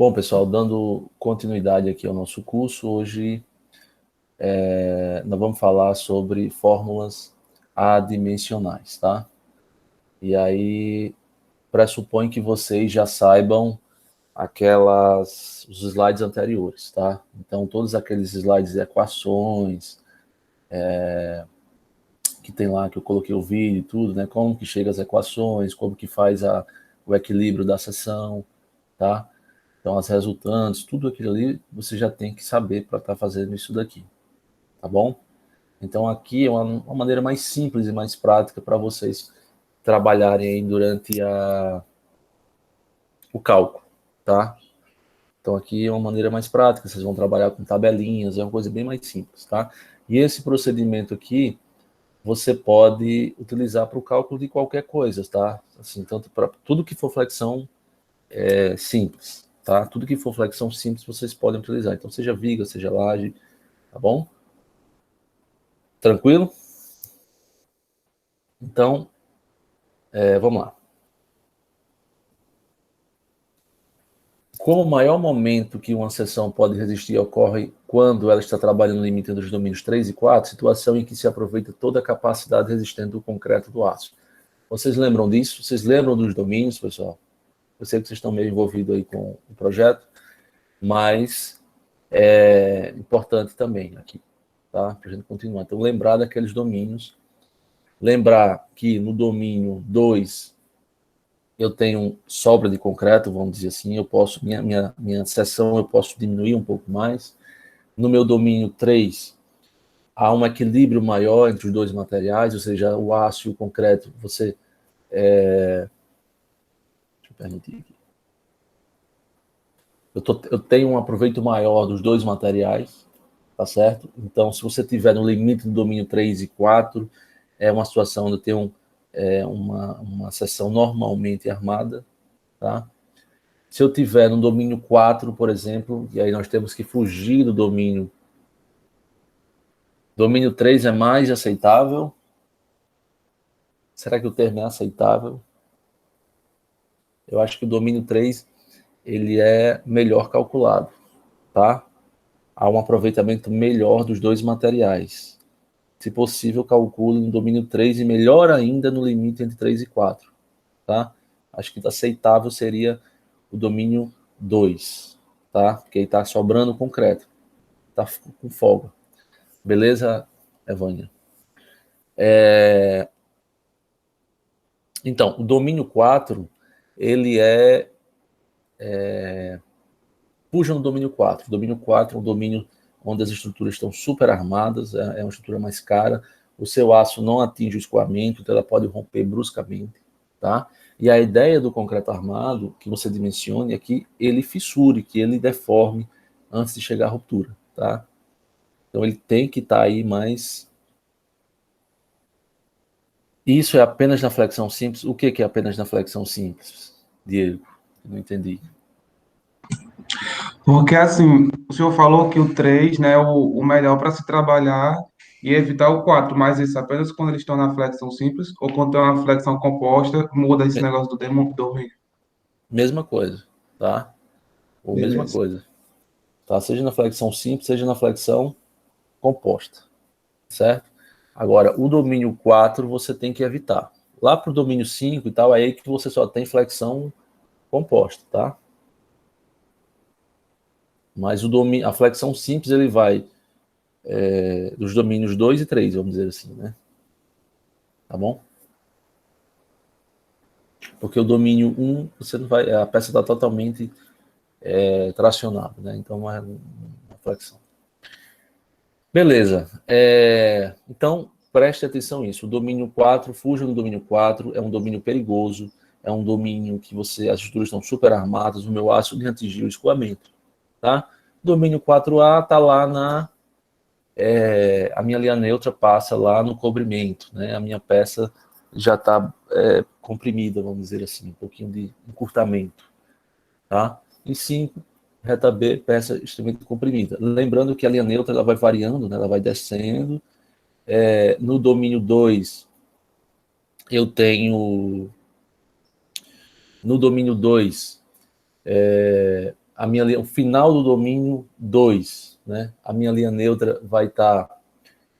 Bom, pessoal, dando continuidade aqui ao nosso curso, hoje nós vamos falar sobre fórmulas adimensionais, tá? E aí pressupõe que vocês já saibam os slides anteriores, tá? Então, todos aqueles slides de equações, que tem lá, que eu coloquei o vídeo e tudo, né? Como que chega as equações, como que faz o equilíbrio da seção, tá? Então, as resultantes, tudo aquilo ali, você já tem que saber para estar fazendo isso daqui, tá bom? Então, aqui é uma maneira mais simples e mais prática para vocês trabalharem aí durante o cálculo, tá? Então, aqui é uma maneira mais prática, vocês vão trabalhar com tabelinhas, é uma coisa bem mais simples, tá? E esse procedimento aqui, você pode utilizar para o cálculo de qualquer coisa, tá? Assim, tanto para tudo que for flexão simples, tá? Tudo que for flexão simples, vocês podem utilizar. Então, seja viga, seja laje, tá bom? Tranquilo? Então, vamos lá. Como o maior momento que uma seção pode resistir ocorre quando ela está trabalhando no limite dos domínios 3 e 4, situação em que se aproveita toda a capacidade resistente do concreto do aço. Vocês lembram disso? Vocês lembram dos domínios, pessoal? Eu sei que vocês estão meio envolvidos aí com o projeto, mas é importante também aqui, tá? Para a gente continuar. Então, lembrar daqueles domínios. Lembrar que no domínio 2 eu tenho sobra de concreto, vamos dizer assim, eu posso, minha seção eu posso diminuir um pouco mais. No meu domínio 3, há um equilíbrio maior entre os dois materiais, ou seja, o aço e o concreto, deixa eu permitir aqui. Eu tenho um aproveito maior dos dois materiais, tá certo? Então, se você tiver no limite do domínio 3 e 4, é uma situação onde eu tenho uma seção normalmente armada, tá? Se eu tiver no domínio 4, por exemplo, e aí nós temos que fugir do domínio. Domínio 3 é mais aceitável? Será que o termo é aceitável? Eu acho que o domínio 3 ele é melhor calculado, tá? Há um aproveitamento melhor dos dois materiais. Se possível, calcule no domínio 3 e melhor ainda no limite entre 3 e 4, tá? Acho que aceitável seria o domínio 2, tá? Porque aí está sobrando concreto, tá com folga. Beleza, Evânia? Então, o domínio 4, ele puxa no domínio 4. O domínio 4 é um domínio onde as estruturas estão super armadas, é uma estrutura mais cara, o seu aço não atinge o escoamento, então ela pode romper bruscamente, tá? E a ideia do concreto armado, que você dimensione, é que ele fissure, que ele deforme antes de chegar à ruptura, tá? Então ele tem que estar aí mais... Isso é apenas na flexão simples? O que é apenas na flexão simples, Diego? Não entendi. Porque, assim, o senhor falou que o 3, né, é o melhor para se trabalhar e evitar o 4, mas isso apenas quando eles estão na flexão simples ou quando tem uma flexão composta, muda esse negócio do domínio. Mesma coisa, tá? Ou mesma Beleza. coisa, tá? Seja na flexão simples, seja na flexão composta, certo? Agora, o domínio 4 você tem que evitar. Lá para o domínio 5 e tal, é aí que você só tem flexão composta, tá? Mas a flexão simples, ele vai dos domínios 2 e 3, vamos dizer assim, né? Tá bom? Porque o domínio 1, você não vai, a peça está totalmente tracionada, né? Então, é uma flexão. Beleza. Então, preste atenção nisso. O domínio 4, fuja do domínio 4, é um domínio perigoso, é um domínio que as estruturas estão super armadas, o meu aço nem atingiu o escoamento, tá? Domínio 4A está lá a minha linha neutra passa lá no cobrimento, né? A minha peça já está comprimida, vamos dizer assim, um pouquinho de encurtamento, tá? Em 5, reta B, peça extremamente comprimida. Lembrando que a linha neutra ela vai variando, né? Ela vai descendo. No domínio 2, eu tenho... No domínio 2, o final do domínio 2, né? A minha linha neutra vai estar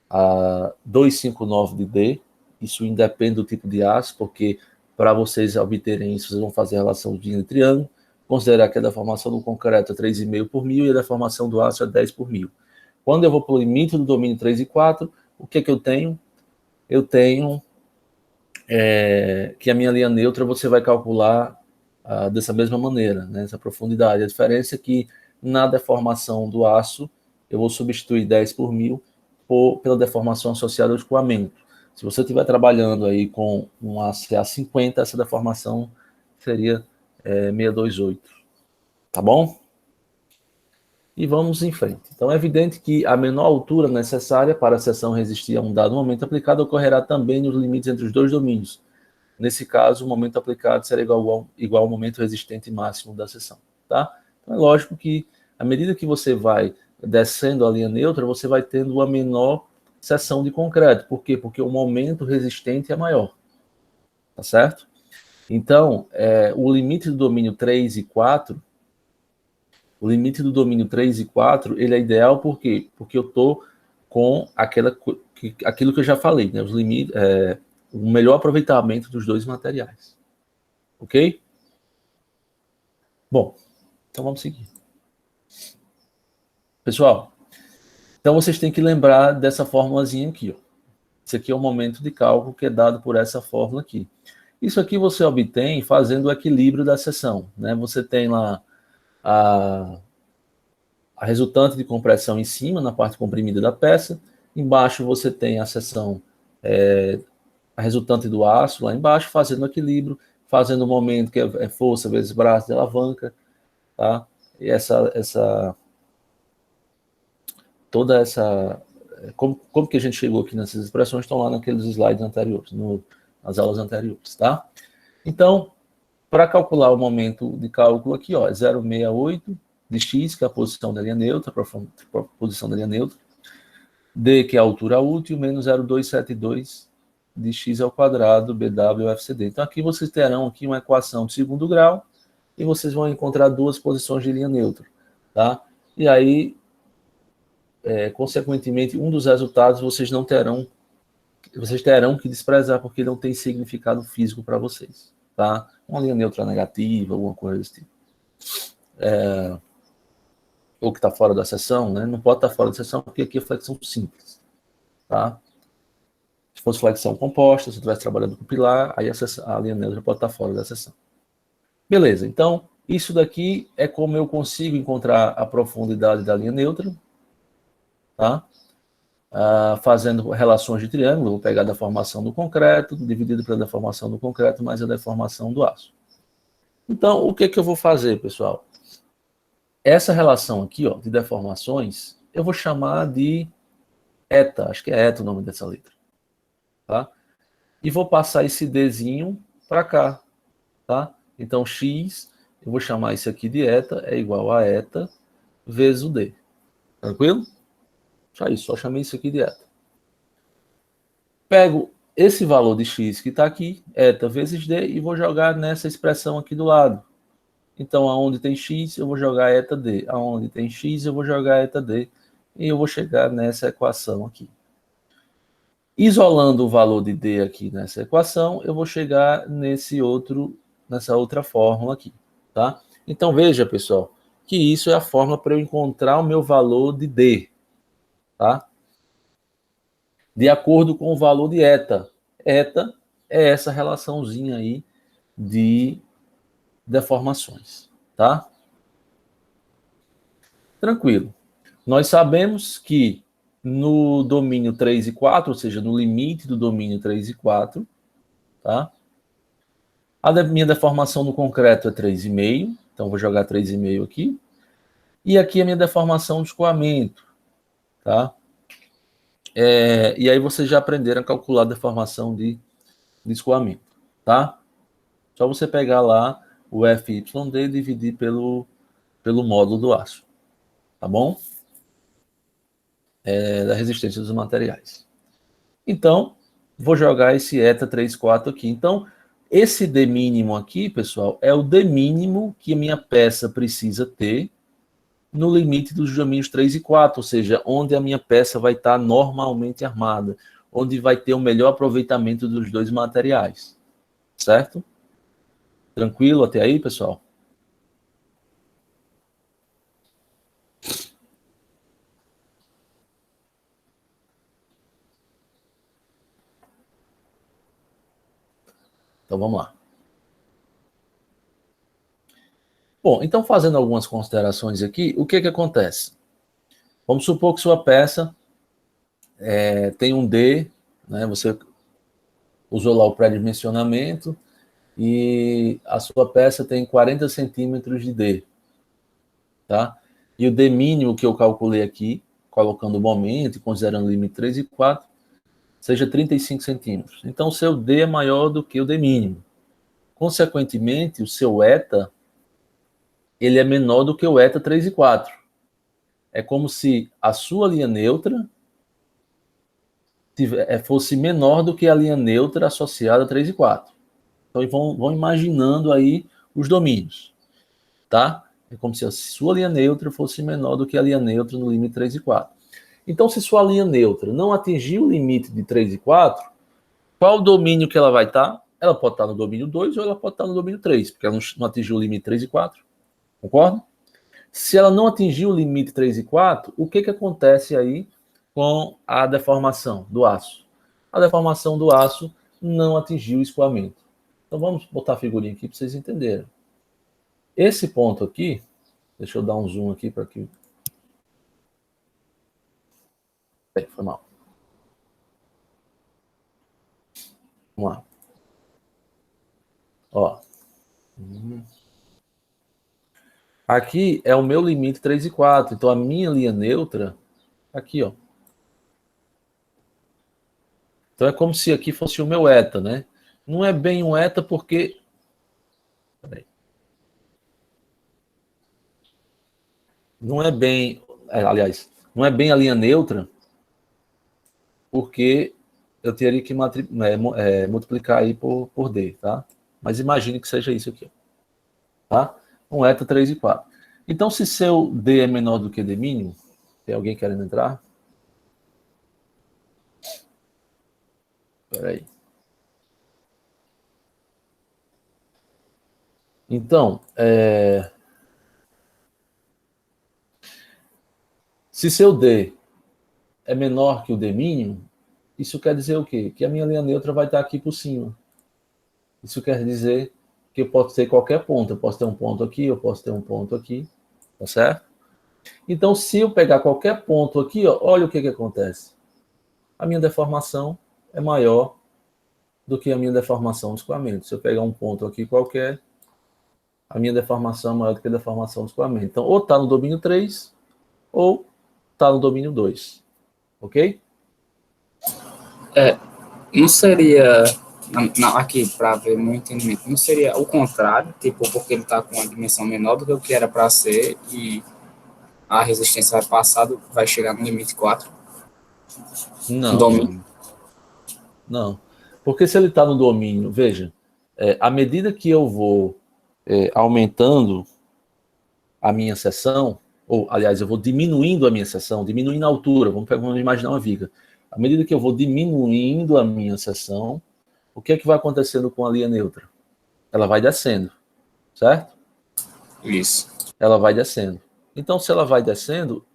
a 259 de D, isso independe do tipo de aço, porque para vocês obterem isso, vocês vão fazer a relação de triângulo, considerar que a deformação do concreto é 3,5 por mil e a deformação do aço é 10 por mil. Quando eu vou para o limite do domínio 3 e 4, o que é que eu tenho? Eu tenho que a minha linha neutra você vai calcular dessa mesma maneira, né, essa profundidade. A diferença é que na deformação do aço, eu vou substituir 10 por mil pela deformação associada ao escoamento. Se você estiver trabalhando aí com um ACA50, essa deformação seria 628. Tá bom? E vamos em frente. Então, é evidente que a menor altura necessária para a seção resistir a um dado momento aplicado ocorrerá também nos limites entre os dois domínios. Nesse caso, o momento aplicado será igual ao momento resistente máximo da seção. Tá? Então, é lógico que, à medida que você vai descendo a linha neutra, você vai tendo uma menor seção de concreto. Por quê? Porque o momento resistente é maior. Tá certo? Então, o limite do domínio 3 e 4, o limite do domínio 3 e 4, ele é ideal por quê? Porque eu estou com aquilo que eu já falei, né? Os limites, o melhor aproveitamento dos dois materiais. Ok? Bom, então vamos seguir. Pessoal, então vocês têm que lembrar dessa formulazinha aqui, ó. Esse aqui é o momento de cálculo que é dado por essa fórmula aqui. Isso aqui você obtém fazendo o equilíbrio da seção, né? Você tem lá a resultante de compressão em cima, na parte comprimida da peça. Embaixo você tem a seção, a resultante do aço lá embaixo, fazendo o equilíbrio, fazendo o momento que é força vezes braço de alavanca, tá? E toda essa... Como que a gente chegou aqui nessas expressões estão lá naqueles slides anteriores, nas aulas anteriores, tá? Então, para calcular o momento de cálculo aqui, ó, é 0,68 de x, que é a posição da linha neutra, a posição da linha neutra, d, que é a altura útil, menos 0,272 de x ao quadrado, BWFCD. Então, aqui vocês terão aqui uma equação de segundo grau e vocês vão encontrar duas posições de linha neutra, tá? E aí, consequentemente, um dos resultados vocês terão que desprezar porque não tem significado físico para vocês, tá? Uma linha neutra negativa, alguma coisa desse tipo. Ou que está fora da seção, né? Não pode estar fora da seção porque aqui é flexão simples, tá? Se fosse flexão composta, se eu estivesse trabalhando com pilar, aí a linha neutra pode estar fora da seção. Beleza, então, isso daqui é como eu consigo encontrar a profundidade da linha neutra, tá? Fazendo relações de triângulo, vou pegar a deformação do concreto, dividido pela deformação do concreto, mais a deformação do aço. Então, o que eu vou fazer, pessoal? Essa relação aqui, ó, de deformações, eu vou chamar de eta, acho que é eta o nome dessa letra, tá? E vou passar esse Dzinho para cá, tá? Então, x, eu vou chamar isso aqui de eta, é igual a eta vezes o D. Tranquilo? Só isso, só chamei isso aqui de eta. Pego esse valor de x que está aqui, eta vezes D, e vou jogar nessa expressão aqui do lado. Então, aonde tem x, eu vou jogar eta D. Aonde tem x, eu vou jogar eta D. E eu vou chegar nessa equação aqui. Isolando o valor de D aqui nessa equação, eu vou chegar nessa outra fórmula aqui, tá? Então, veja, pessoal, que isso é a fórmula para eu encontrar o meu valor de D, tá? De acordo com o valor de eta. Eta é essa relaçãozinha aí de deformações, tá? Tranquilo. Nós sabemos que no domínio 3 e 4, ou seja, no limite do domínio 3 e 4, tá? A minha deformação no concreto é 3,5, então vou jogar 3,5 aqui. E aqui a minha deformação de escoamento, tá? E aí vocês já aprenderam a calcular a deformação de escoamento, tá? Só você pegar lá o FYD e dividir pelo módulo do aço, tá bom? Da resistência dos materiais. Então, vou jogar esse eta 3,4 aqui. Então, Esse D mínimo aqui, pessoal, é o D mínimo que a minha peça precisa ter no limite dos domínios 3 e 4, ou seja, onde a minha peça vai estar normalmente armada, onde vai ter o melhor aproveitamento dos dois materiais. Certo? Tranquilo até aí, pessoal? Então vamos lá. Bom, então fazendo algumas considerações aqui, o que acontece? Vamos supor que sua peça tem um D, né? Você usou lá o pré-dimensionamento e a sua peça tem 40 centímetros de D, tá? E o D mínimo que eu calculei aqui, colocando o momento e considerando o limite 3 e 4, seja 35 centímetros. Então, o seu D é maior do que o D mínimo. Consequentemente, o seu eta ele é menor do que o eta 3 e 4. É como se a sua linha neutra fosse menor do que a linha neutra associada a 3 e 4. Então, vão imaginando aí os domínios, tá? É como se a sua linha neutra fosse menor do que a linha neutra no limite 3 e 4. Então, se sua linha neutra não atingir o limite de 3 e 4, qual o domínio que ela vai estar? Ela pode estar no domínio 2 ou ela pode estar no domínio 3, porque ela não atingiu o limite 3 e 4. Concorda? Se ela não atingir o limite 3 e 4, o que acontece aí com a deformação do aço? A deformação do aço não atingiu o escoamento. Então vamos botar a figurinha aqui para vocês entenderem. Esse ponto aqui, deixa eu dar um zoom aqui para que... Foi mal. Vamos lá. Ó. Aqui é o meu limite 3 e 4. Então a minha linha neutra, aqui, ó. Então é como se aqui fosse o meu eta, né? Não é bem um eta porque... Peraí. Não é bem... aliás, não é bem a linha neutra porque eu teria que multiplicar aí por D, tá? Mas imagine que seja isso aqui, tá? Um eta 3 e 4. Então, se seu D é menor do que D mínimo, tem alguém querendo entrar? Espera aí. Então, se seu D é menor que o D mínimo, isso quer dizer o quê? Que a minha linha neutra vai estar aqui por cima. Isso quer dizer que eu posso ter qualquer ponto. Eu posso ter um ponto aqui, eu posso ter um ponto aqui, tá certo? Então, se eu pegar qualquer ponto aqui, ó, olha o que acontece. A minha deformação é maior do que a minha deformação do escoamento. Se eu pegar um ponto aqui qualquer, a minha deformação é maior do que a deformação do escoamento. Então, ou está no domínio 3, ou está no domínio 2. Ok? Não seria, aqui para ver meu entendimento, não seria o contrário, tipo, porque ele está com uma dimensão menor do que o que era para ser e a resistência vai passar, vai chegar no limite 4? Não. Não. Porque se ele está no domínio, veja, à medida que eu vou aumentando a minha seção, ou, aliás, eu vou diminuindo a minha seção, diminuindo a altura, vamos imaginar uma viga. À medida que eu vou diminuindo a minha seção, o que é que vai acontecendo com a linha neutra? Ela vai descendo, certo? Isso. Ela vai descendo. Então, se ela vai descendo,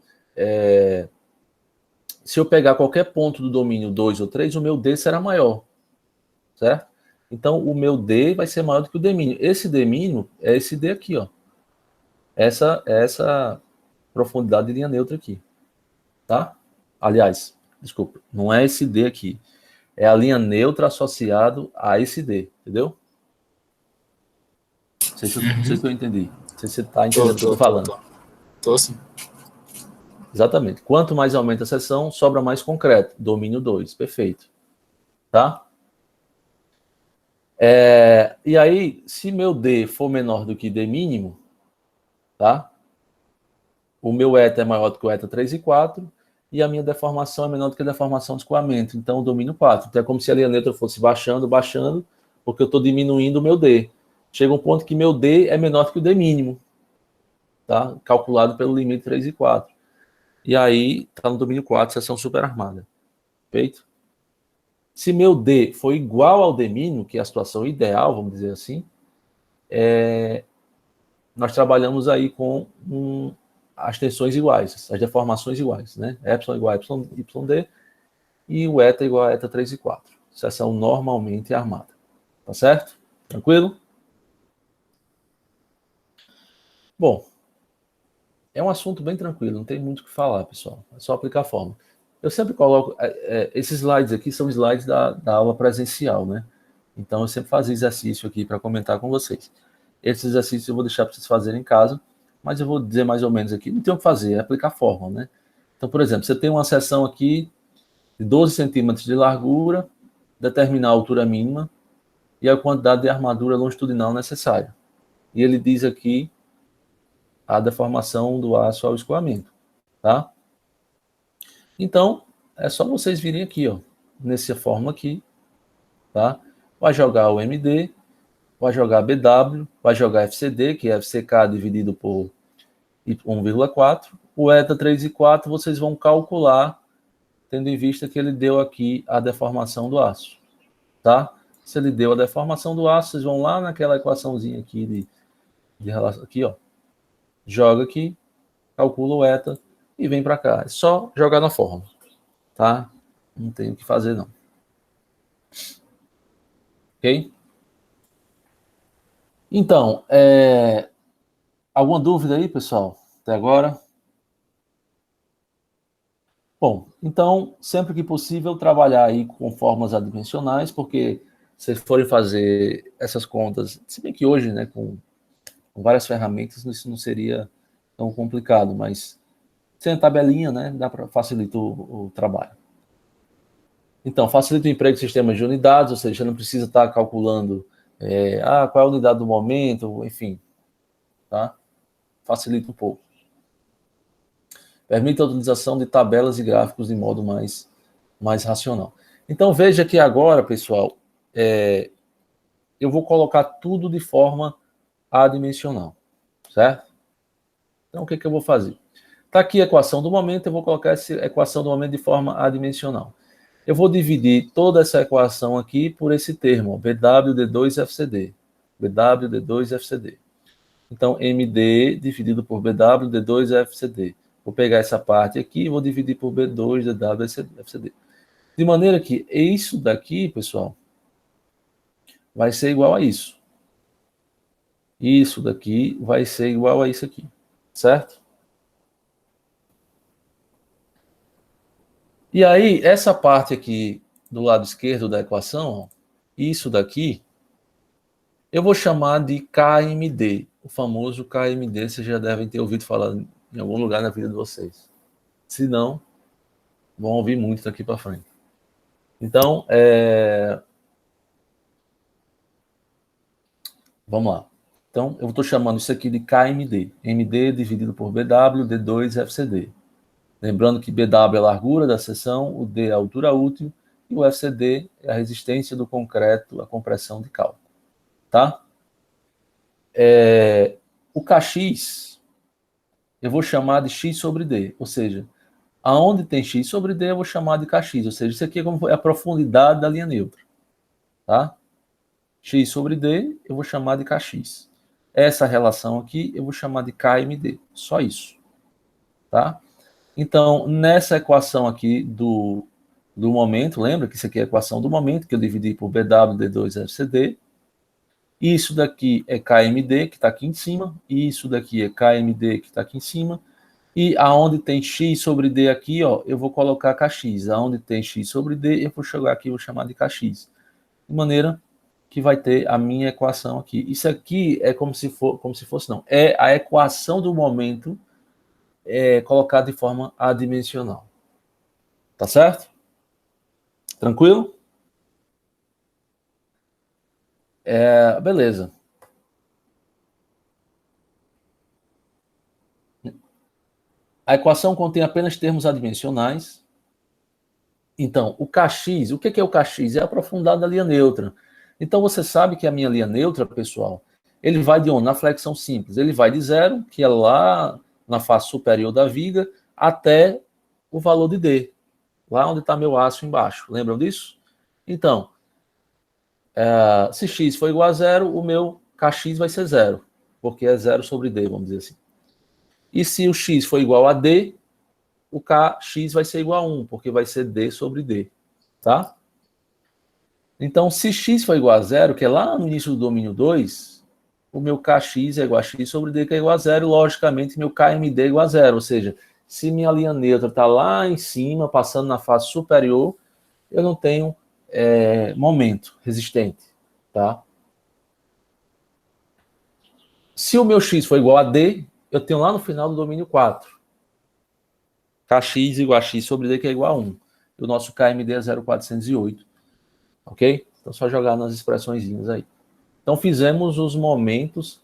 se eu pegar qualquer ponto do domínio 2 ou 3, o meu D será maior, certo? Então, o meu D vai ser maior do que o D mínimo. Esse D mínimo é esse D aqui, ó. Essa profundidade de linha neutra aqui, tá? Aliás, desculpa, não é esse D aqui. É a linha neutra associado a esse D, entendeu? Não sei se eu entendi. Não sei se você está entendendo o que eu estou falando. Tô sim. Exatamente. Quanto mais aumenta a seção, sobra mais concreto. Domínio 2. Perfeito. Tá? E aí, se meu D for menor do que D mínimo, tá? O meu eta é maior do que o eta 3 e 4, e a minha deformação é menor do que a deformação de escoamento. Então, o domínio 4. Então, é como se a linha neutra fosse baixando, porque eu estou diminuindo o meu D. Chega um ponto que meu D é menor que o D mínimo, tá? Calculado pelo limite 3 e 4. E aí está no domínio 4, seção superarmada. Feito? Se meu D for igual ao D mínimo, que é a situação ideal, vamos dizer assim, nós trabalhamos aí com as tensões iguais, as deformações iguais, né? Epsilon igual a YD e o eta igual a eta 3 e 4. Seção normalmente armada. Tá certo? Tranquilo? Bom, é um assunto bem tranquilo, não tem muito o que falar, pessoal. É só aplicar a fórmula. Eu sempre coloco... esses slides aqui são slides da aula presencial, né? Então, eu sempre fazia exercício aqui para comentar com vocês. Esses exercícios eu vou deixar para vocês fazerem em casa, mas eu vou dizer mais ou menos aqui. Não tem o que fazer, é aplicar a fórmula, né? Então, por exemplo, você tem uma seção aqui de 12 centímetros de largura, determinar a altura mínima e a quantidade de armadura longitudinal necessária. E ele diz aqui a deformação do aço ao escoamento, tá? Então, é só vocês virem aqui, ó, nessa fórmula aqui, tá? Vai jogar o MD, vai jogar BW, vai jogar FCD, que é FCK dividido por 1,4. O eta 3 e 4 vocês vão calcular, tendo em vista que ele deu aqui a deformação do aço, tá? Se ele deu a deformação do aço, vocês vão lá naquela equaçãozinha aqui de relação, aqui, ó. Joga aqui, calcula o eta e vem para cá. É só jogar na fórmula, tá? Não tem o que fazer, não. Ok? Então, alguma dúvida aí, pessoal? Até agora? Bom, então, sempre que possível, trabalhar aí com fórmulas adimensionais, porque se forem fazer essas contas, se bem que hoje, né, com várias ferramentas, isso não seria tão complicado, mas sem a tabelinha, né, dá para facilitar o trabalho. Então, facilita o emprego de sistemas de unidades, ou seja, não precisa estar calculando qual é a unidade do momento, enfim, tá? Facilita um pouco. Permite a utilização de tabelas e gráficos de modo mais racional. Então, veja que agora, pessoal, eu vou colocar tudo de forma adimensional, certo? Então, o que eu vou fazer? Está aqui a equação do momento, eu vou colocar essa equação do momento de forma adimensional. Eu vou dividir toda essa equação aqui por esse termo, BWD2FCD. BWD2FCD. Então, MD dividido por BWD2FCD. Vou pegar essa parte aqui e vou dividir por B2DWFCD. De maneira que isso daqui, pessoal, vai ser igual a isso. Isso daqui vai ser igual a isso aqui, certo? E aí, essa parte aqui do lado esquerdo da equação, ó, isso daqui, eu vou chamar de KMD. O famoso KMD, vocês já devem ter ouvido falar em algum lugar na vida de vocês. Se não, vão ouvir muito daqui para frente. Então, vamos lá. Então, eu estou chamando isso aqui de KMD. MD dividido por BW, D2FCD. Lembrando que BW é a largura da seção, o D é a altura útil, e o FCD é a resistência do concreto à compressão de cálculo. Tá? O KX, eu vou chamar de X sobre D, ou seja, aonde tem X sobre D, eu vou chamar de KX, ou seja, isso aqui é a profundidade da linha neutra. Tá? X sobre D, eu vou chamar de KX. Essa relação aqui, eu vou chamar de KMD, só isso. Tá? Então, nessa equação aqui do momento, lembra que isso aqui é a equação do momento, que eu dividi por BW, D2, FCD. Isso daqui é KMD, que está aqui em cima. E isso daqui é KMD, que está aqui em cima. E aonde tem X sobre D aqui, ó, eu vou colocar KX. Aonde tem X sobre D, eu vou chegar aqui e vou chamar de KX. De maneira que vai ter a minha equação aqui. Isso aqui é como se fosse, não. É a equação do momento colocada de forma adimensional. Tá certo? Tranquilo? Beleza. A equação contém apenas termos adimensionais. Então, o KX, o que é o KX? É a profundidade da linha neutra. Então, você sabe que a minha linha neutra, pessoal, ele vai de onde? Na flexão simples. Ele vai de 0, que é lá na face superior da viga, até o valor de D, lá onde está meu aço embaixo. Lembram disso? Então, se x for igual a 0, o meu kx vai ser 0, porque é 0 sobre D, vamos dizer assim. E se o x for igual a D, o kx vai ser igual a 1, porque vai ser D sobre D, tá? Então, se x for igual a 0, que é lá no início do domínio 2, o meu kx é igual a x sobre D, que é igual a 0, logicamente, meu kmd é igual a 0, ou seja, se minha linha neutra está lá em cima, passando na face superior, eu não tenho momento resistente, tá? Se o meu x for igual a D, eu tenho lá no final do domínio 4. Kx igual a x sobre D, que é igual a 1. E o nosso KMD é 0,408. Ok? Então, só jogar nas expressõezinhas aí. Então, fizemos os momentos,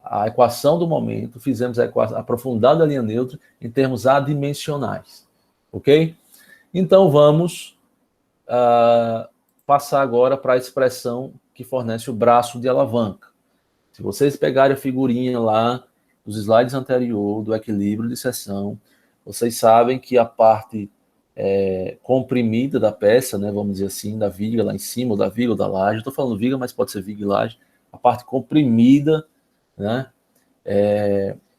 a equação do momento, fizemos a equação aprofundada da linha neutra em termos adimensionais. Ok? Então, vamos passar agora para a expressão que fornece o braço de alavanca. Se vocês pegarem a figurinha lá dos slides anteriores, do equilíbrio de seção, vocês sabem que a parte comprimida da peça, né, vamos dizer assim, da viga lá em cima, ou da viga ou da laje, estou falando viga, mas pode ser viga e laje, a parte comprimida, né,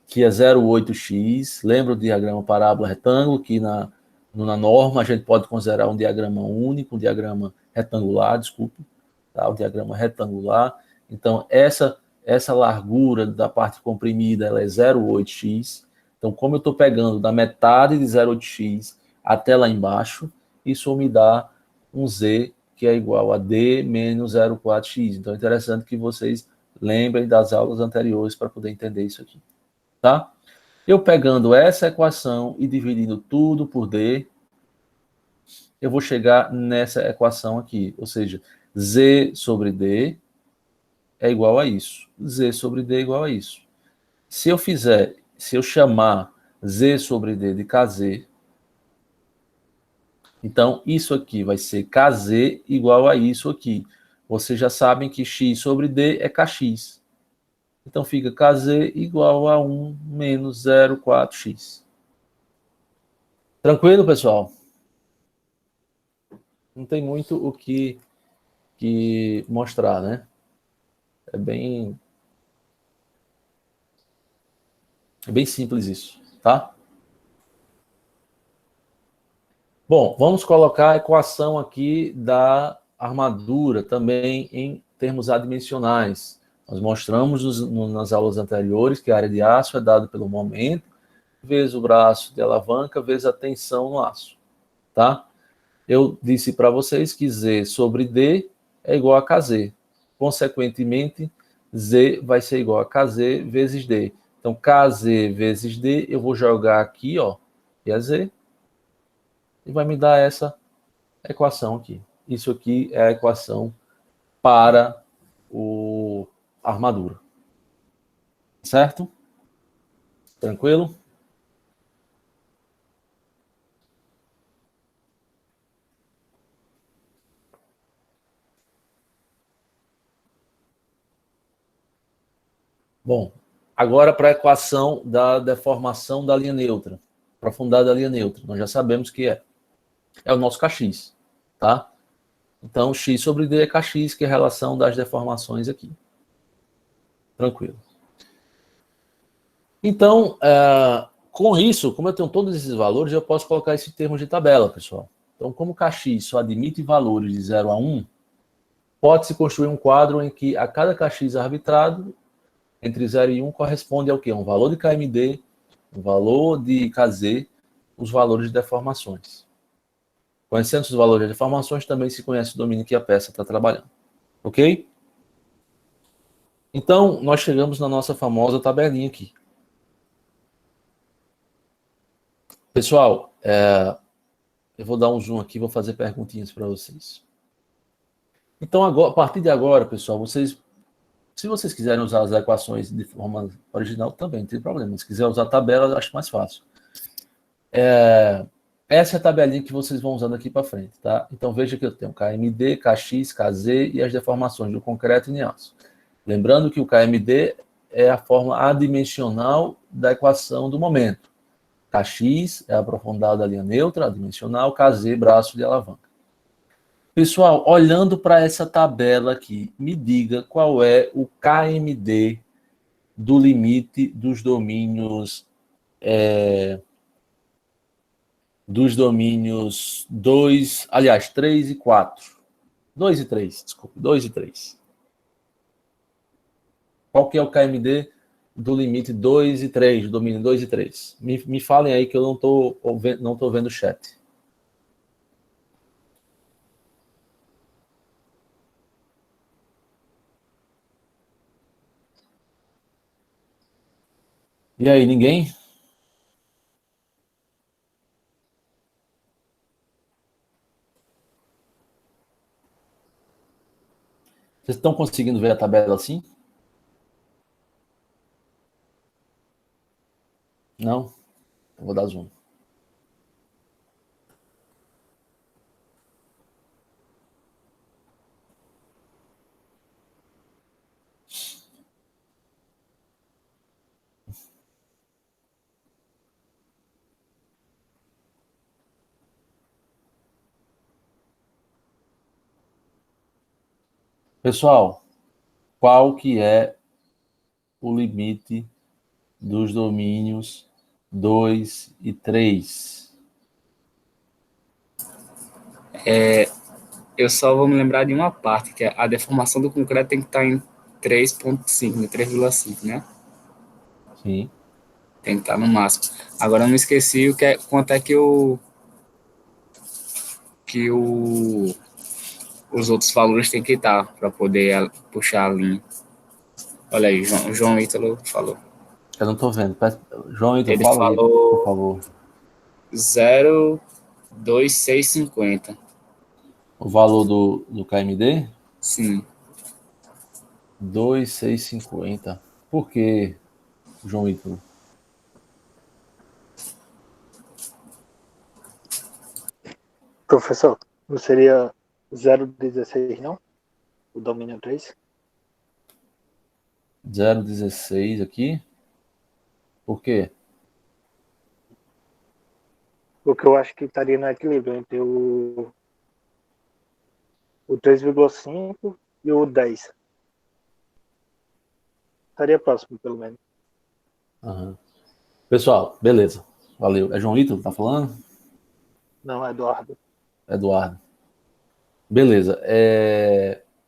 que é 0,8x, lembra o diagrama parábola retângulo, que na norma a gente pode considerar um diagrama único, um diagrama retangular, desculpe, tá? O diagrama retangular. Então, essa largura da parte comprimida ela é 0,8x. Então, como eu estou pegando da metade de 0,8x até lá embaixo, isso me dá um Z que é igual a D menos 0,4x. Então, é interessante que vocês lembrem das aulas anteriores para poder entender isso aqui. Tá? Eu pegando essa equação e dividindo tudo por D, eu vou chegar nessa equação aqui. Ou seja, Z sobre D é igual a isso. Z sobre D é igual a isso. Se eu chamar Z sobre D de KZ, então isso aqui vai ser KZ igual a isso aqui. Vocês já sabem que X sobre D é KX. Então fica KZ igual a 1 menos 0,4x. Tranquilo, pessoal? Não tem muito o que mostrar, né? É bem simples isso, tá? Bom, vamos colocar a equação aqui da armadura também em termos adimensionais. Nós mostramos nas aulas anteriores que a área de aço é dada pelo momento, vezes o braço de alavanca, vezes a tensão no aço, tá? Eu disse para vocês que Z sobre D é igual a KZ. Consequentemente, Z vai ser igual a KZ vezes D. Então, KZ vezes D, eu vou jogar aqui, ó, que é Z, e vai me dar essa equação aqui. Isso aqui é a equação para a armadura. Certo? Tranquilo? Bom, agora para a equação da deformação da linha neutra, profundidade da linha neutra. Nós já sabemos que é o nosso Kx, tá? Então, x sobre d é Kx, que é a relação das deformações aqui. Tranquilo. Então, com isso, como eu tenho todos esses valores, eu posso colocar esse termo de tabela, pessoal. Então, como Kx só admite valores de 0 a 1, pode-se construir um quadro em que a cada Kx arbitrado, entre 0 e 1, corresponde ao quê? Um valor de KMD, um valor de KZ, os valores de deformações. Conhecendo os valores de deformações, também se conhece o domínio que a peça está trabalhando. Ok? Então, nós chegamos na nossa famosa tabelinha aqui. Pessoal, eu vou dar um zoom aqui, vou fazer perguntinhas para vocês. Então, agora, a partir de agora, pessoal, se vocês quiserem usar as equações de forma original, também não tem problema. Se quiser usar a tabela, eu acho mais fácil. Essa é a tabelinha que vocês vão usando aqui para frente, tá? Então, veja que eu tenho KMD, KX, KZ e as deformações do concreto e em aço. Lembrando que o KMD é a forma adimensional da equação do momento. KX é a profundidade da linha neutra, adimensional, KZ, braço de alavanca. Pessoal, olhando para essa tabela aqui, me diga qual é o KMD do limite dos domínios 2, aliás, 3 e 4. 2 e 3, desculpe, 2 e 3. Qual que é o KMD do limite 2 e 3, do domínio 2 e 3? Me falem aí que eu não tô vendo o chat. E aí, ninguém? Vocês estão conseguindo ver a tabela assim? Não? Eu vou dar zoom. Pessoal, qual que é o limite dos domínios 2 e 3? Eu só vou me lembrar de uma parte, que é a deformação do concreto tem que estar em 3,5, né? 3,5, né? Sim. Tem que estar no máximo. Agora eu não esqueci quanto é que os outros valores têm que estar para poder puxar a linha. Olha aí, o João Ítalo falou. Eu não estou vendo. João Ítalo, Ele fala aí, falou por favor. 0,2650. O valor do KMD? Sim. 2,650. Por quê, João Ítalo? Professor, não seria 0,16 não? O domínio 3? 0,16 aqui. Por quê? Porque eu acho que estaria no equilíbrio entre o 3,5 e o 10. Estaria próximo, pelo menos. Uhum. Pessoal, beleza. Valeu. É João Ítalo que tá falando? Não, Eduardo. Eduardo. Beleza.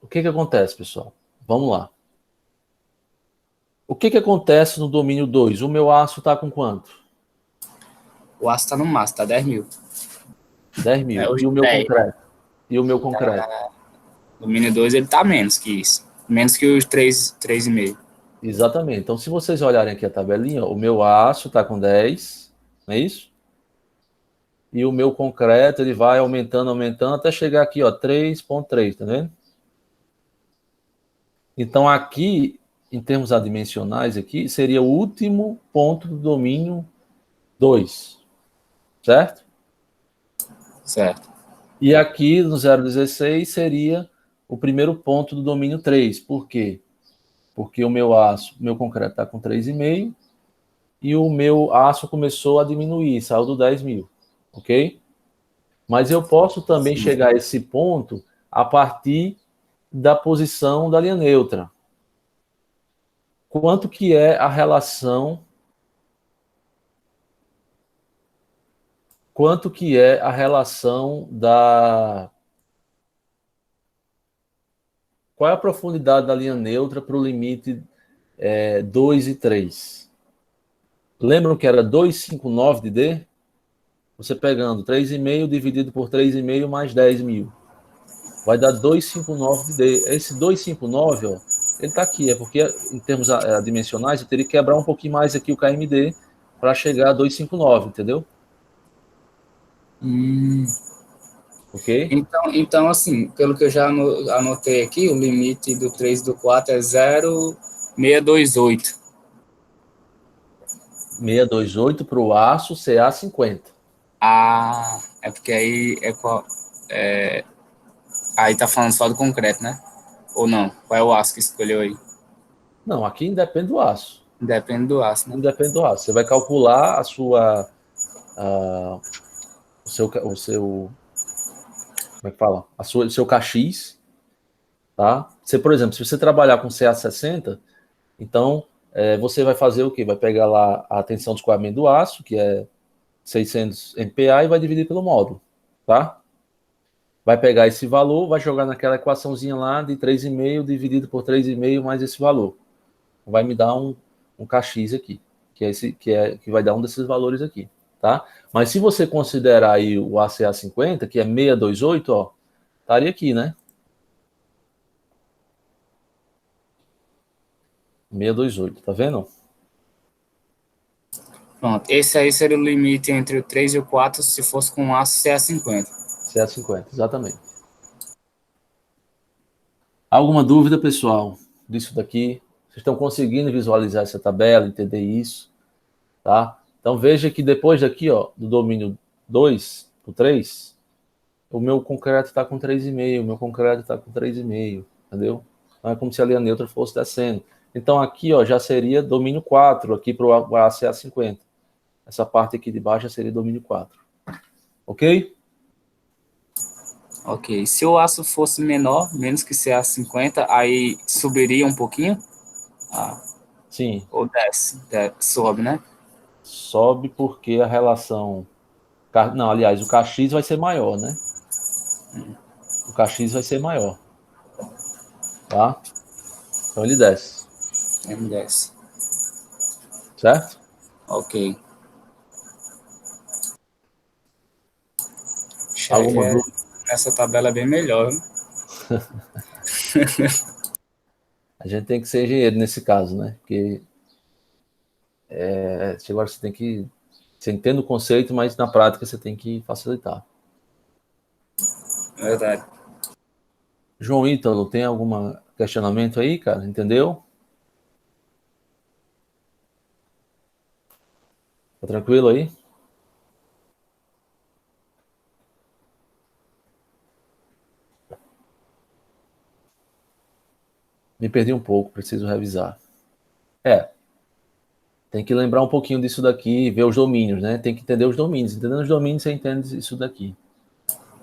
O que acontece, pessoal? Vamos lá. O que acontece no domínio 2? O meu aço está com quanto? O aço está no máximo, está 10 mil. 10 mil. É, E o meu concreto? E o meu concreto? O domínio 2 ele está menos que isso. Menos que os 3,5. Exatamente. Então, se vocês olharem aqui a tabelinha, o meu aço está com 10, não é isso? E o meu concreto, ele vai aumentando, até chegar aqui, ó, 3,3, tá vendo? Então, aqui, em termos adimensionais, aqui, seria o último ponto do domínio 2, certo? Certo. E aqui, no 0,16, seria o primeiro ponto do domínio 3. Por quê? Porque o meu concreto está com 3,5 e o meu aço começou a diminuir, saiu do 10 mil, ok? Mas eu posso também chegar a esse ponto a partir da posição da linha neutra. Quanto que é a relação... da... Qual é a profundidade da linha neutra para o limite 2 e 3? Lembram que era 259 de D? Você pegando 3,5 dividido por 3,5 mais 10 mil. Vai dar 259 de D. Esse 259, ó, ele está aqui. É porque, em termos dimensionais, eu teria que quebrar um pouquinho mais aqui o KMD para chegar a 259, entendeu? Ok? Então, assim, pelo que eu já anotei aqui, o limite do 3 e do 4 é 0,628. 628 para o aço CA50. Ah, é porque aí aí tá falando só do concreto, né? Ou não? Qual é o aço que escolheu aí? Não, aqui independe do aço. Depende do aço, né? Independe do aço. Você vai calcular a sua, o seu, como é que fala? O seu KX, tá? Você, por exemplo, se você trabalhar com CA60, então você vai fazer o quê? Vai pegar lá a tensão de escoamento do aço, que é 600 MPa, e vai dividir pelo módulo, tá? Vai pegar esse valor, vai jogar naquela equaçãozinha lá de 3,5 dividido por 3,5 mais esse valor. Vai me dar um KX aqui, que vai dar um desses valores aqui, tá? Mas se você considerar aí o ACA50, que é 628, ó, estaria aqui, né? 628, tá vendo? Pronto, esse aí seria o limite entre o 3 e o 4 se fosse com aço CA50. CA50, exatamente. Alguma dúvida, pessoal, disso daqui? Vocês estão conseguindo visualizar essa tabela, entender isso, tá? Então veja que depois daqui, ó, do domínio 2, o 3, o meu concreto está com 3,5, o meu concreto está com 3,5, entendeu? Não é como se a linha neutra fosse descendo. Então aqui, ó, já seria domínio 4 aqui para o ACA50. Essa parte aqui de baixo já seria domínio 4. Ok? Ok, se o aço fosse menor, menos que CA50, aí subiria um pouquinho? Ah, Sim, ou desce? Sobe, né? sobe porque a relação... Não, aliás, o KX vai ser maior, né? O KX vai ser maior, tá? Então ele desce, Ele desce. certo? Ok. Alguma dúvida? Essa tabela é bem melhor, né? A gente tem que ser engenheiro nesse caso, né? Porque agora você tem que... Você entende o conceito, mas na prática você tem que facilitar. Verdade. João Ítalo, tem algum questionamento aí, cara? Entendeu? Tá tranquilo aí? Me perdi um pouco, preciso revisar. Tem que lembrar um pouquinho disso daqui, ver os domínios, né? Tem que entender os domínios. Entendendo os domínios, você entende isso daqui.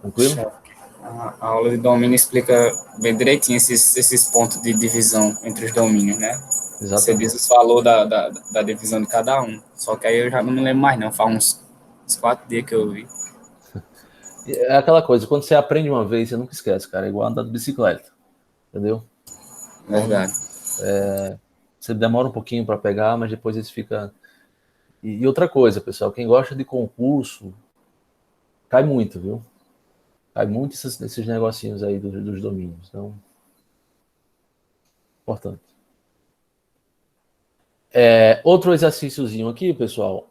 Tranquilo? A aula de domínio explica bem direitinho esses pontos de divisão entre os domínios, né? Você diz Exatamente. os valores da divisão de cada um. Só que aí eu já não me lembro mais, não. Faz uns 4 dias que eu vi. É aquela coisa, quando você aprende uma vez, você nunca esquece, cara. É igual andar de bicicleta. Entendeu? Verdade. Você demora um pouquinho para pegar, mas depois ele fica. E outra coisa, pessoal, quem gosta de concurso, cai muito, viu? Cai muito esses negocinhos aí dos domínios. Então, importante. Outro exercíciozinho aqui, pessoal.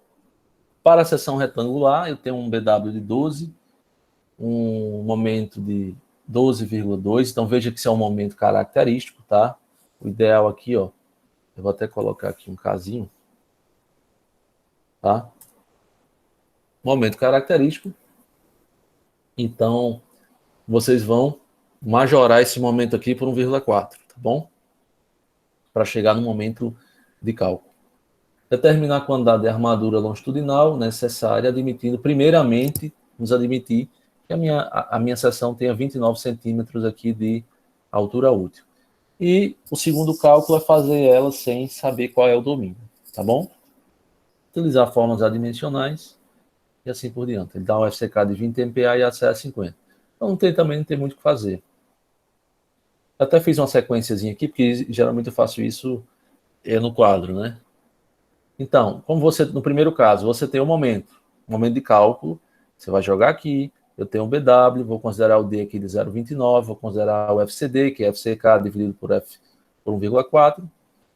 Para a seção retangular, eu tenho um BW de 12, um momento de 12,2. Então, veja que isso é um momento característico, tá? O ideal aqui, ó, eu vou até colocar aqui um casinho, tá? Momento característico. Então, vocês vão majorar esse momento aqui por 1,4, tá bom? Para chegar no momento de cálculo. Determinar a quantidade de armadura longitudinal necessária, admitindo, primeiramente, nos admitir que a minha seção tenha 29 centímetros aqui de altura útil. E o segundo cálculo é fazer ela sem saber qual é o domínio, tá bom? Utilizar fórmulas adimensionais e assim por diante. Ele dá um FCK de 20 MPa e a CA 50. Então também não tem muito o que fazer. Eu até fiz uma sequenciazinha aqui, porque geralmente eu faço isso no quadro, né? Então, como você, no primeiro caso, você tem um momento de cálculo, você vai jogar aqui, eu tenho o BW, vou considerar o D aqui de 0,29, vou considerar o FCD, que é FCK dividido por 1,4,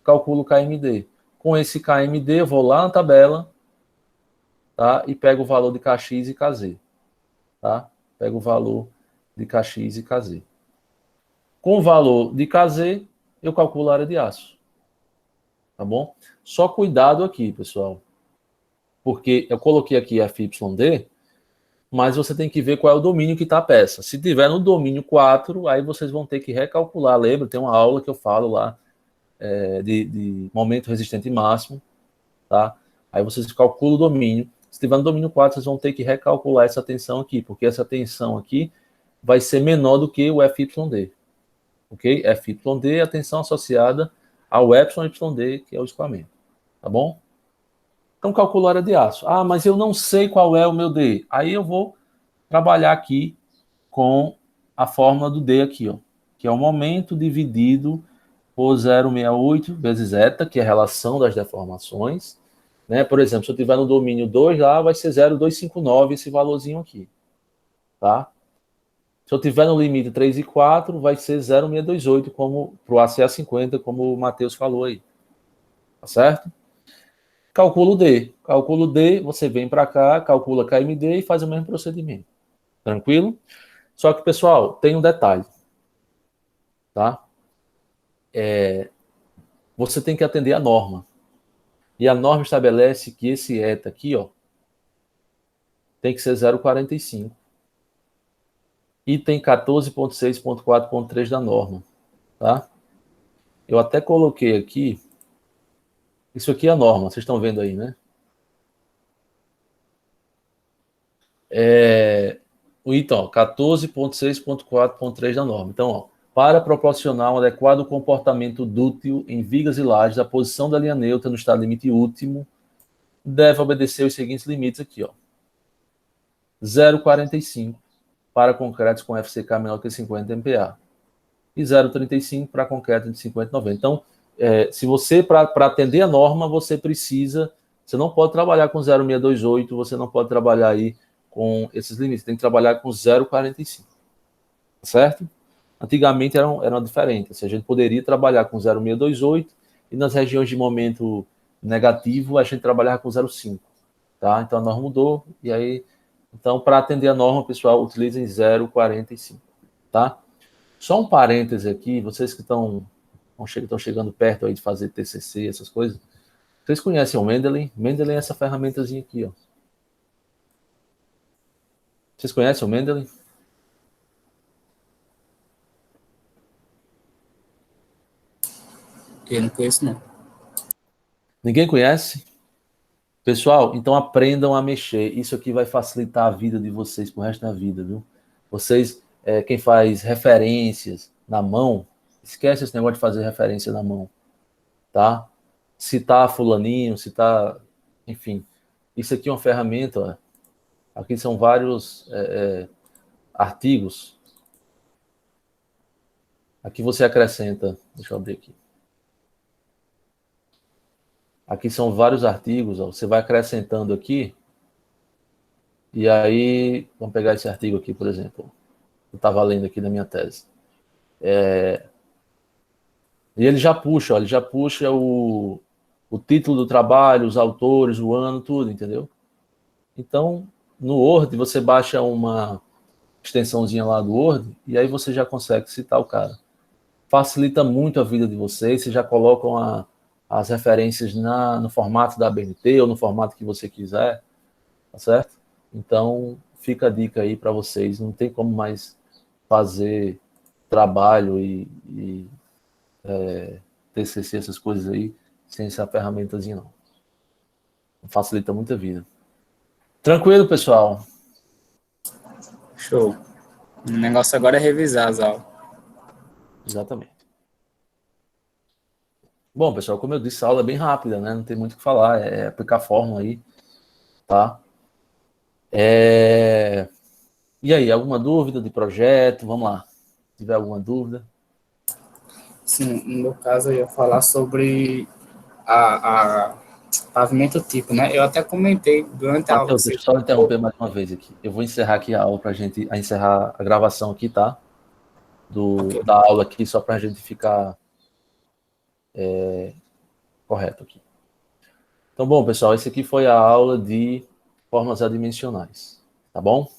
calculo o KMD. Com esse KMD, eu vou lá na tabela, tá? E pego o valor de KX e KZ, tá? Pego o valor de KX e KZ. Com o valor de KZ, eu calculo a área de aço, tá bom? Só cuidado aqui, pessoal, porque eu coloquei aqui FYD, mas você tem que ver qual é o domínio que está a peça. Se tiver no domínio 4, aí vocês vão ter que recalcular. Lembra? Tem uma aula que eu falo lá de momento resistente máximo, tá? Aí vocês calculam o domínio. Se tiver no domínio 4, vocês vão ter que recalcular essa tensão aqui, porque essa tensão aqui vai ser menor do que o FYD. Ok? FYD é a tensão associada ao EYD, que é o escoamento. Tá bom? Então, calculo a área de aço. Ah, mas eu não sei qual é o meu D. Aí eu vou trabalhar aqui com a fórmula do D aqui, ó, que é o momento dividido por 0,68 vezes zeta, que é a relação das deformações. Né? Por exemplo, se eu tiver no domínio 2 lá, vai ser 0,259 esse valorzinho aqui. Tá? Se eu tiver no limite 3 e 4, vai ser 0,628 como para o ACA50, como o Matheus falou aí. Tá certo? Calculo D. Calculo D, você vem para cá, calcula KMD e faz o mesmo procedimento. Tranquilo? Só que, pessoal, tem um detalhe. Tá? Você tem que atender a norma. E a norma estabelece que esse eta aqui, ó, tem que ser 0,45. Item 14.6.4.3 da norma. Tá? Eu até coloquei aqui. Isso aqui é a norma, vocês estão vendo aí, né? O item 14.6.4.3 da norma. Então, ó, para proporcionar um adequado comportamento dúctil em vigas e lajes, a posição da linha neutra no estado limite último deve obedecer os seguintes limites aqui, ó. 0,45 para concretos com FCK menor que 50 MPa e 0,35 para concreto de 50 e 90. Então, se você, para atender a norma, você não pode trabalhar com 0,628, você não pode trabalhar aí com esses limites, tem que trabalhar com 0,45, certo? Antigamente eram diferentes, a gente poderia trabalhar com 0,628 e nas regiões de momento negativo a gente trabalhava com 0,5, tá? Então a norma mudou e aí, então para atender a norma, pessoal, utilizem 0,45, tá? Só um parêntese aqui, vocês que estão chegando perto aí de fazer TCC, essas coisas, vocês conhecem o Mendeley? Mendeley é essa ferramentazinha aqui, ó. Vocês conhecem o Mendeley? Eu não conheço, não. Ninguém conhece? Pessoal, então aprendam a mexer. Isso aqui vai facilitar a vida de vocês pro resto da vida, viu? Vocês, quem faz referências na mão, esquece esse negócio de fazer referência na mão, tá? Citar fulaninho, enfim. Isso aqui é uma ferramenta, ó. Aqui são vários artigos. Aqui você acrescenta, deixa eu abrir aqui. Aqui são vários artigos, ó. Você vai acrescentando aqui. E aí, vamos pegar esse artigo aqui, por exemplo. Eu estava lendo aqui na minha tese. E ele já puxa, ó, o título do trabalho, os autores, o ano, tudo, entendeu? Então, no Word, você baixa uma extensãozinha lá do Word e aí você já consegue citar o cara. Facilita muito a vida de vocês, vocês já colocam as referências no formato da ABNT ou no formato que você quiser, tá certo? Então, fica a dica aí para vocês, não tem como mais fazer trabalho e TCC, essas coisas aí, sem essa ferramentazinha não. Facilita muito a vida. Tranquilo, pessoal? Show. O negócio agora é revisar as aulas. Exatamente. Bom, pessoal, como eu disse, a aula é bem rápida, né? Não tem muito o que falar, é aplicar a fórmula aí, tá? E aí, alguma dúvida de projeto? Vamos lá. Se tiver alguma dúvida. Sim, no meu caso eu ia falar sobre a pavimento tipo, né? Eu até comentei durante a aula. Matheus, deixa eu só interromper mais uma vez aqui. Eu vou encerrar aqui a aula para a gente encerrar a gravação aqui, tá? Ok. Da aula aqui, só para a gente ficar correto aqui. Então, bom, pessoal, esse aqui foi a aula de formas adimensionais, tá bom?